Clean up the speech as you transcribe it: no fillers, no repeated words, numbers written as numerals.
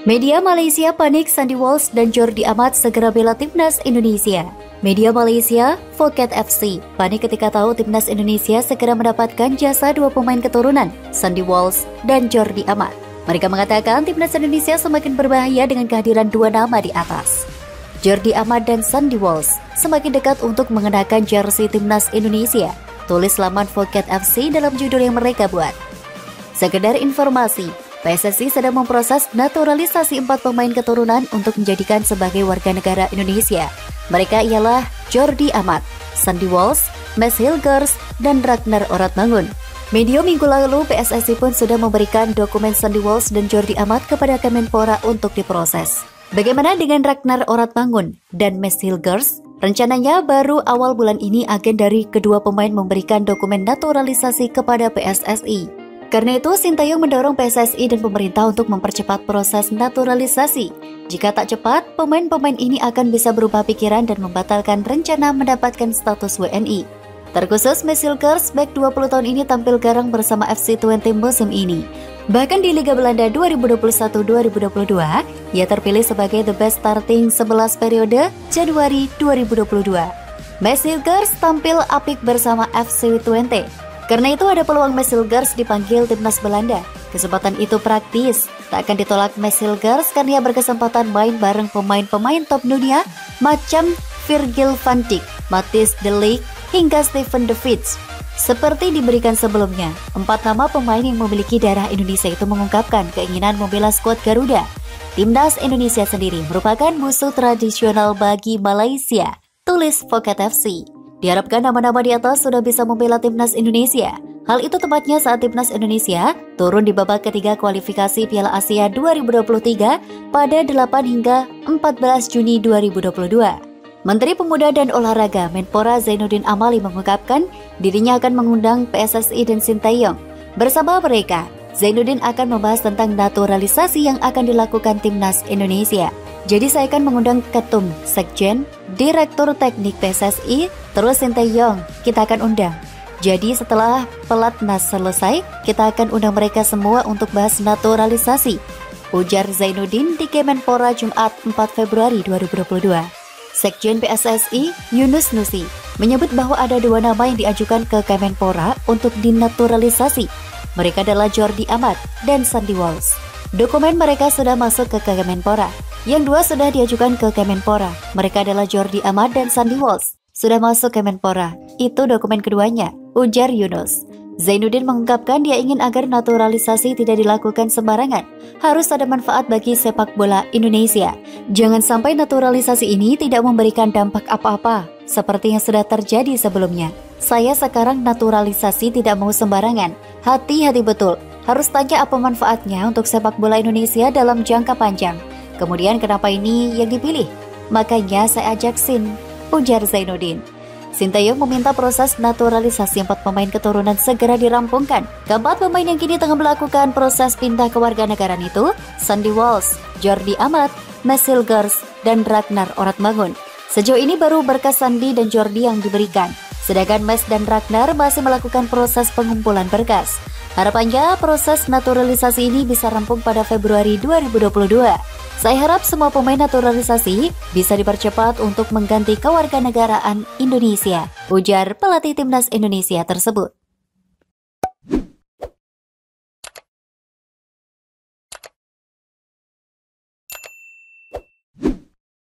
Media Malaysia panik Sandy Walsh dan Jordi Amat segera bela timnas Indonesia. Media Malaysia, Phuket FC, panik ketika tahu timnas Indonesia segera mendapatkan jasa dua pemain keturunan, Sandy Walsh dan Jordi Amat. Mereka mengatakan timnas Indonesia semakin berbahaya dengan kehadiran dua nama di atas. Jordi Amat dan Sandy Walsh semakin dekat untuk mengenakan jersey timnas Indonesia, tulis laman Phuket FC dalam judul yang mereka buat. Sekedar informasi, PSSI sedang memproses naturalisasi 4 pemain keturunan untuk menjadikan sebagai warga negara Indonesia. Mereka ialah Jordi Amat, Sandy Walsh, Max Hilgers, dan Ragnar Oratmangun. Medio minggu lalu, PSSI pun sudah memberikan dokumen Sandy Walsh dan Jordi Amat kepada Kemenpora untuk diproses. Bagaimana dengan Ragnar Oratmangun dan Max Hilgers? Rencananya baru awal bulan ini agen dari kedua pemain memberikan dokumen naturalisasi kepada PSSI. Karena itu, Sintayong mendorong PSSI dan pemerintah untuk mempercepat proses naturalisasi. Jika tak cepat, pemain-pemain ini akan bisa berubah pikiran dan membatalkan rencana mendapatkan status WNI. Terkhusus Max Hilgers, bek 20 tahun ini tampil garang bersama FC Twente musim ini. Bahkan di Liga Belanda 2021-2022, ia terpilih sebagai the best starting 11 periode Januari 2022. Max Hilgers tampil apik bersama FC Twente. Karena itu ada peluang Max Hilgers dipanggil timnas Belanda. Kesempatan itu praktis, tak akan ditolak Max Hilgers karena ia berkesempatan main bareng pemain-pemain top dunia macam Virgil van Dijk, Matthijs de Ligt, hingga Steven de Vrij. Seperti diberikan sebelumnya, 4 nama pemain yang memiliki darah Indonesia itu mengungkapkan keinginan membela skuad Garuda. Timnas Indonesia sendiri merupakan musuh tradisional bagi Malaysia, tulis Phuket FC. Diharapkan nama-nama di atas sudah bisa membela timnas Indonesia. Hal itu tepatnya saat timnas Indonesia turun di babak ketiga kualifikasi Piala Asia 2023 pada 8 hingga 14 Juni 2022. Menteri Pemuda dan Olahraga Menpora Zainuddin Amali mengungkapkan dirinya akan mengundang PSSI dan Sintayong. Bersama mereka, Zainuddin akan membahas tentang naturalisasi yang akan dilakukan timnas Indonesia. Jadi saya akan mengundang Ketum, Sekjen, Direktur Teknik PSSI, terus Sintayong kita akan undang. Jadi setelah pelatnas selesai, kita akan undang mereka semua untuk bahas naturalisasi, ujar Zainuddin di Kemenpora Jumat 4 Februari 2022. Sekjen PSSI, Yunus Nusi, menyebut bahwa ada 2 nama yang diajukan ke Kemenpora untuk dinaturalisasi. Mereka adalah Jordi Amat dan Sandy Walsh. Dokumen mereka sudah masuk ke Kemenpora. Yang 2 sudah diajukan ke Kemenpora. Mereka adalah Jordi Amat dan Sandy Walsh. Sudah masuk Kemenpora. Itu dokumen keduanya, ujar Yunus. Zainuddin mengungkapkan dia ingin agar naturalisasi tidak dilakukan sembarangan. Harus ada manfaat bagi sepak bola Indonesia. Jangan sampai naturalisasi ini tidak memberikan dampak apa-apa, seperti yang sudah terjadi sebelumnya. Saya sekarang naturalisasi tidak mau sembarangan. Hati-hati betul. Harus tanya apa manfaatnya untuk sepak bola Indonesia dalam jangka panjang. Kemudian kenapa ini yang dipilih? Makanya saya ajak Sin, ujar Zainuddin. Sintayong meminta proses naturalisasi 4 pemain keturunan segera dirampungkan. Keempat pemain yang kini tengah melakukan proses pindah kewarganegaraan itu, Sandy Walsh, Jordi Amat, Max Hilgers, dan Ragnar Oratmangun. Sejauh ini baru berkas Sandy dan Jordi yang diberikan, sedangkan Max dan Ragnar masih melakukan proses pengumpulan berkas. Harapannya proses naturalisasi ini bisa rampung pada Februari 2022. Saya harap semua pemain naturalisasi bisa dipercepat untuk mengganti kewarganegaraan Indonesia, ujar pelatih timnas Indonesia tersebut.